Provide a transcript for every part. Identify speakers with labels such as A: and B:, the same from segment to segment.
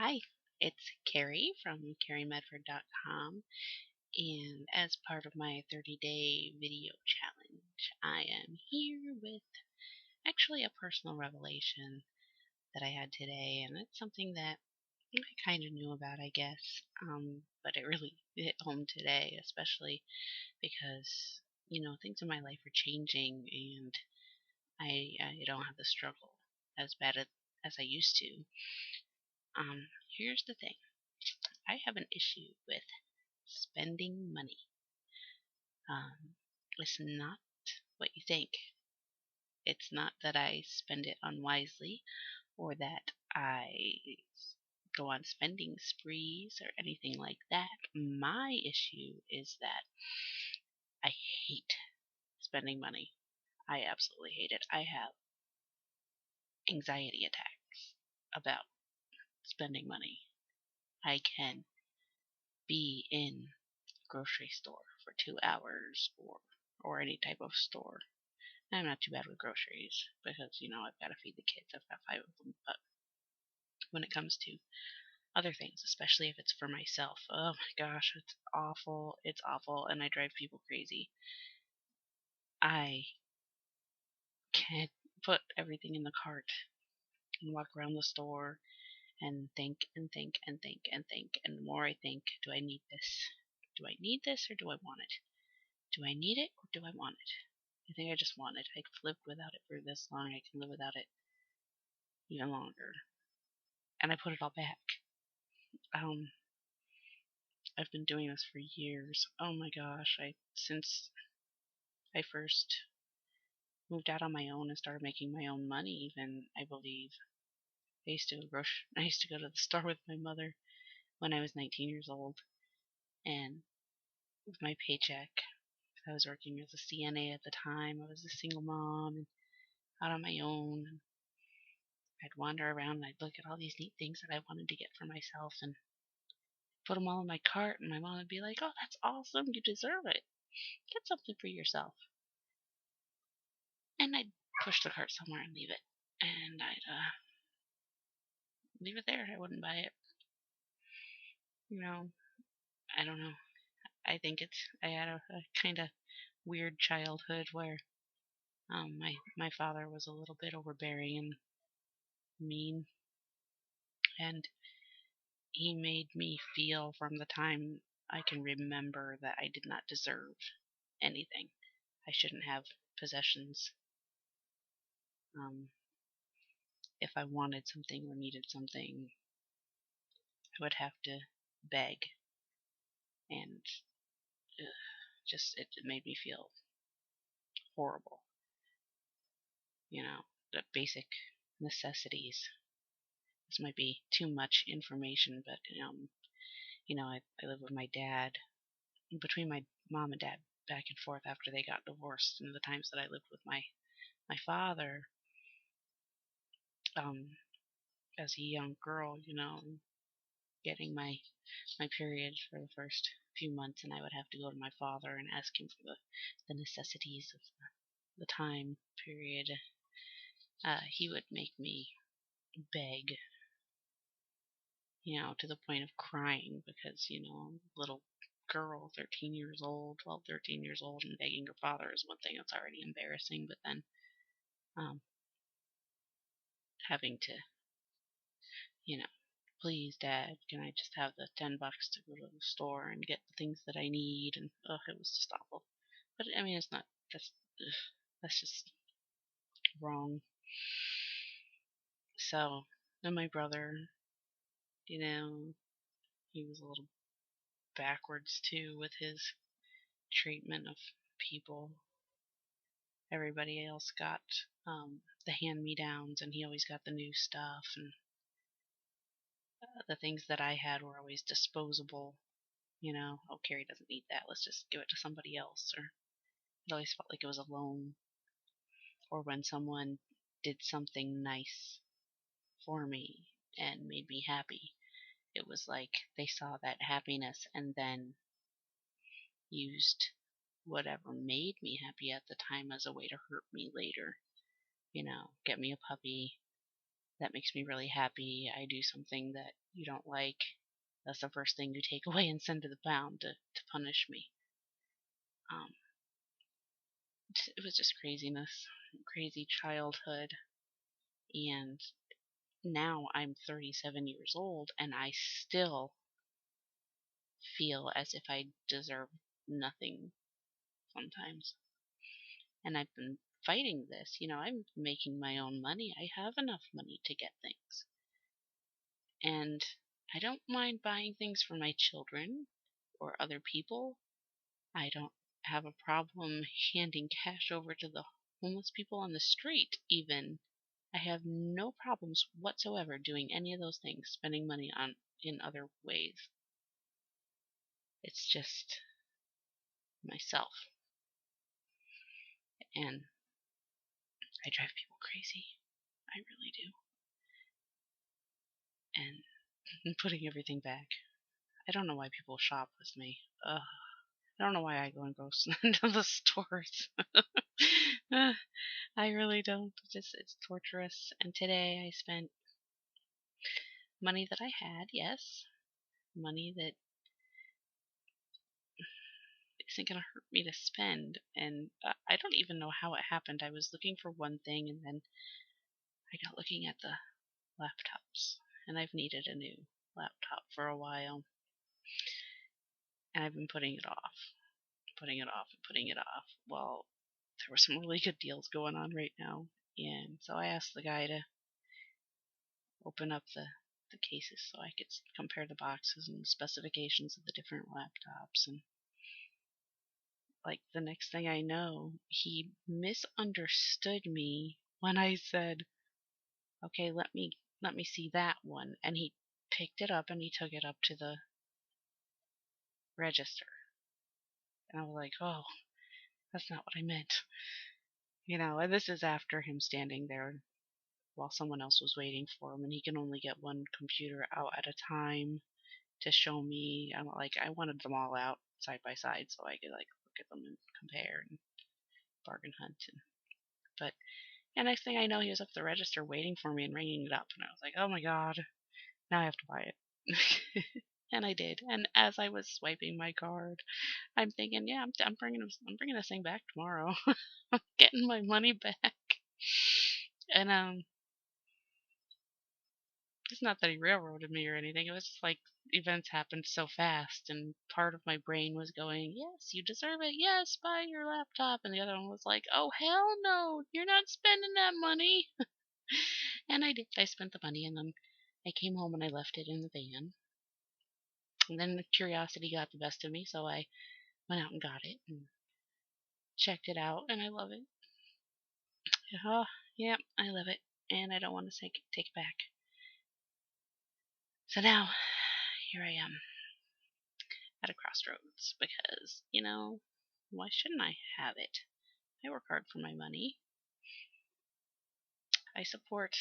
A: Hi, it's Carrie from CarrieMedford.com, and as part of my 30-day video challenge, I am here with actually a personal revelation that I had today, and it's something that I kind of knew about, I guess, but it really hit home today, especially because, things in my life are changing, and I don't have the struggle as bad as I used to. Here's the thing. I have an issue with spending money. Um, it's not what you think. It's not that I spend it unwisely or that I go on spending sprees or anything like that. My issue is that I hate spending money. I absolutely hate it. I have anxiety attacks about spending money. I can be in a grocery store for 2 hours or any type of store. I'm not too bad with groceries because, I've got to feed the kids. I've got 5 of them. But when it comes to other things, especially if it's for myself, oh my gosh, it's awful. It's awful. And I drive people crazy. I can't put everything in the cart and walk around the store and think and think and think and think. And the more I think, do I need this? Do I need this or do I want it? Do I need it or do I want it? I think I just want it. I've lived without it for this long. I can live without it even longer. And I put it all back. Um, I've been doing this for years. Oh my gosh, since I first moved out on my own and started making my own money, even I believe I used to go to the store with my mother when I was 19 years old, and with my paycheck, I was working as a CNA at the time. I was a single mom and out on my own. And I'd wander around and I'd look at all these neat things that I wanted to get for myself and put them all in my cart, and my mom would be like, "Oh, that's awesome! You deserve it. Get something for yourself." And I'd push the cart somewhere and leave it. And I'd leave it there. I wouldn't buy it. You know, I don't know. I had a kind of weird childhood where my father was a little bit overbearing and mean, and he made me feel from the time I can remember that I did not deserve anything. I shouldn't have possessions. Um, if I wanted something or needed something, I would have to beg, and just it made me feel horrible. The basic necessities. This might be too much information, but I live with my dad. Between my mom and dad, back and forth after they got divorced, and the times that I lived with my father, um, as a young girl, getting my period for the first few months, and I would have to go to my father and ask him for the necessities of the time period. He would make me beg, to the point of crying because, little girl, 13 years old, 12, 13 years old, and begging her father is one thing that's already embarrassing, but then um, having to, you know, please, Dad, can I just have the $10 to go to the store and get the things that I need? And it was just awful. But I mean, it's not. That's ugh, that's just wrong. So then my brother, you know, he was a little backwards too with his treatment of people. Everybody else got the hand-me-downs, and he always got the new stuff, and the things that I had were always disposable. Oh, Carrie doesn't need that. Let's just give it to somebody else. Or it always felt like it was a loan. Or when someone did something nice for me and made me happy, it was like they saw that happiness and then used whatever made me happy at the time as a way to hurt me later. Get me a puppy, that makes me really happy. I do something that you don't like, that's the first thing you take away and send to the pound to punish me. Um, it was just craziness, crazy childhood. And now I'm 37 years old and I still feel as if I deserve nothing sometimes. And I've been fighting this. I'm making my own money. I have enough money to get things. And I don't mind buying things for my children or other people. I don't have a problem handing cash over to the homeless people on the street, even. I have no problems whatsoever doing any of those things, spending money on in other ways. It's just myself. And I drive people crazy. I really do. And I'm putting everything back. I don't know why people shop with me. I don't know why I go and go into the stores. I really don't. It's torturous. And today I spent money that I had, yes. Money that isn't going to hurt me to spend. And I don't even know how it happened. I was looking for one thing and then I got looking at the laptops. And I've needed a new laptop for a while. And I've been putting it off. Well, there were some really good deals going on right now. And so I asked the guy to open up the cases so I could compare the boxes and the specifications of the different laptops. And like the next thing I know, he misunderstood me when I said, "Okay, let me see that one." And he picked it up and he took it up to the register. And I was like, "Oh, that's not what I meant." And this is after him standing there while someone else was waiting for him, and he can only get one computer out at a time to show me. I wanted them all out side by side so I could look at them and compare and bargain hunt. But next thing I know, he was up the register waiting for me and ringing it up, and I was like, oh my god, now I have to buy it. And I did. And as I was swiping my card, I'm thinking, yeah, I'm bringing this thing back tomorrow. I'm getting my money back. And it's not that he railroaded me or anything. It was just like events happened so fast, and part of my brain was going, yes, you deserve it. Yes, buy your laptop. And the other one was like, oh, hell no, you're not spending that money. And I did. I spent the money, and then I came home and I left it in the van. And then the curiosity got the best of me, so I went out and got it and checked it out, and I love it. Oh, yeah, I love it, and I don't want to take it back. So now, here I am at a crossroads because, why shouldn't I have it? I work hard for my money. I support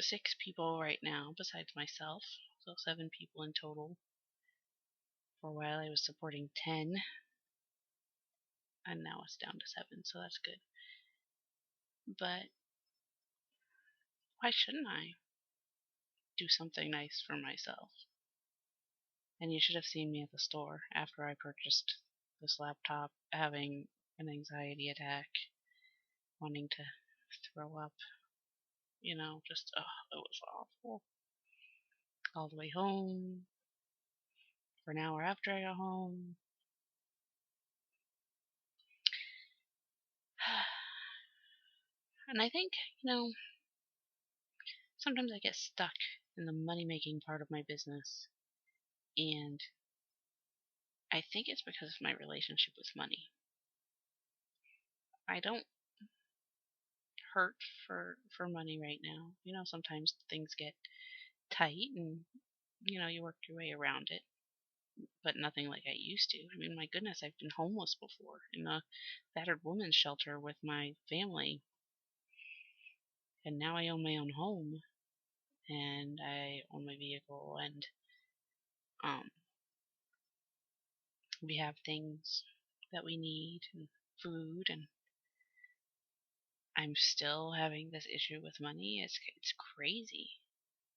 A: 6 people right now besides myself, so 7 people in total. For a while I was supporting 10, and now it's down to 7, so that's good. But why shouldn't I do something nice for myself? And you should have seen me at the store after I purchased this laptop, having an anxiety attack, wanting to throw up. It was awful. All the way home, for an hour after I got home. And I think, sometimes I get stuck in the money-making part of my business. And I think it's because of my relationship with money. I don't hurt for money right now. Sometimes things get tight and, you work your way around it. But nothing like I used to. I mean, my goodness, I've been homeless before in a battered women's shelter with my family. And now I own my own home. And I own my vehicle. And we have things that we need and food. And I'm still having this issue with money. It's crazy,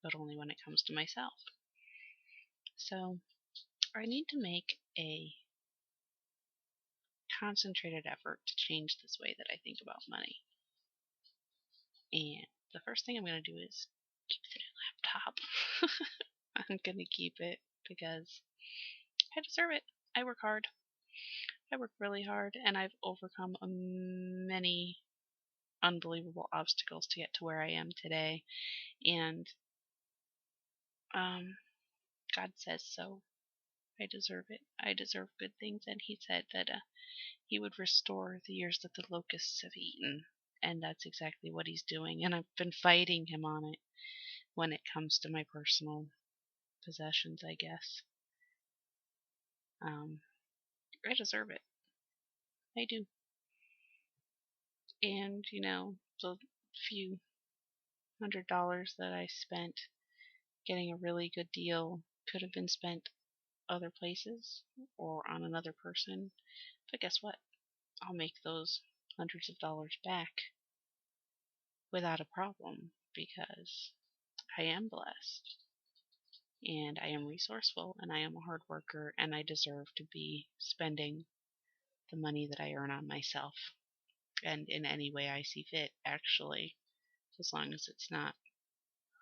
A: but only when it comes to myself. So I need to make a concentrated effort to change this way that I think about money. And the first thing I'm going to do is keep the new laptop. I'm going to keep it because I deserve it. I work hard. I work really hard, and I've overcome many unbelievable obstacles to get to where I am today. And God says so. I deserve it. I deserve good things. And He said that He would restore the years that the locusts have eaten. And that's exactly what He's doing. And I've been fighting Him on it when it comes to my personal possessions, I guess. I deserve it. I do. And, the few $100 that I spent getting a really good deal could have been spent other places or on another person. But guess what? I'll make those hundreds of dollars back without a problem because I am blessed and I am resourceful and I am a hard worker and I deserve to be spending the money that I earn on myself and in any way I see fit, actually, as long as it's not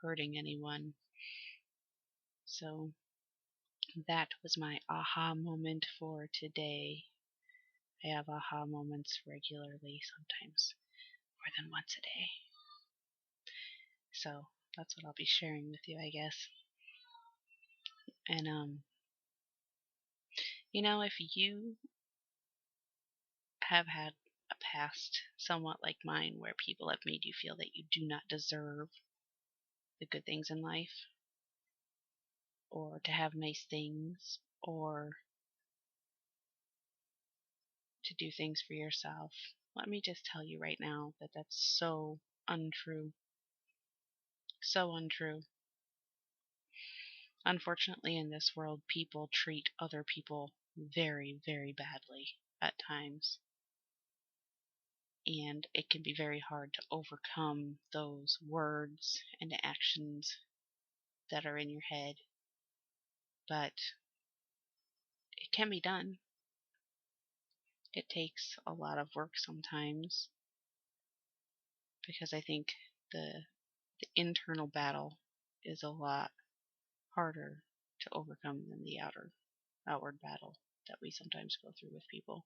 A: hurting anyone. So that was my aha moment for today. I have aha moments regularly, sometimes more than once a day. So that's what I'll be sharing with you, I guess. And if you have had a past somewhat like mine where people have made you feel that you do not deserve the good things in life, or to have nice things, or to do things for yourself, let me just tell you right now that that's so untrue. So untrue. Unfortunately, in this world, people treat other people very, very badly at times. And it can be very hard to overcome those words and actions that are in your head. But it can be done. It takes a lot of work sometimes because I think the internal battle is a lot harder to overcome than the outward battle that we sometimes go through with people.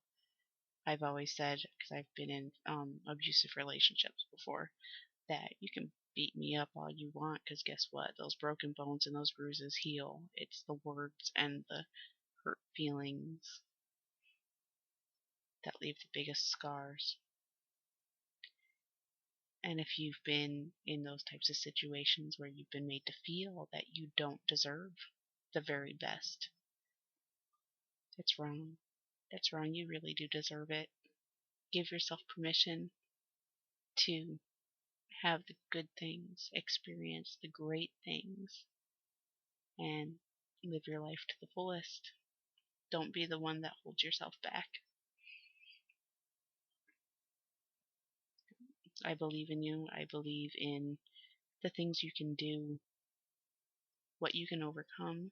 A: I've always said, because I've been in abusive relationships before, that you can beat me up all you want, because guess what? Those broken bones and those bruises heal. It's the words and the hurt feelings that leave the biggest scars. And if you've been in those types of situations where you've been made to feel that you don't deserve the very best, it's wrong. That's wrong. You really do deserve it. Give yourself permission to have the good things, experience the great things, and live your life to the fullest. Don't be the one that holds yourself back. I believe in you. I believe in the things you can do, what you can overcome,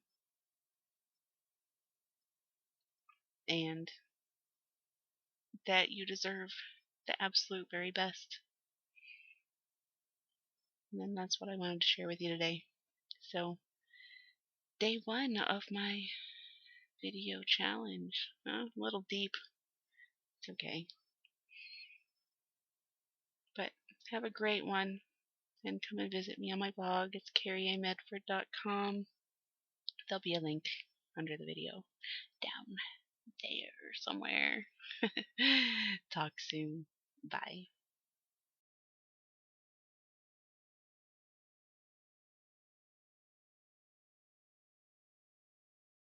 A: and that you deserve the absolute very best. And then that's what I wanted to share with you today. So, day 1 of my video challenge. A little deep. It's okay. But have a great one. And come and visit me on my blog. It's carrieamedford.com. There'll be a link under the video down there somewhere. Talk soon. Bye.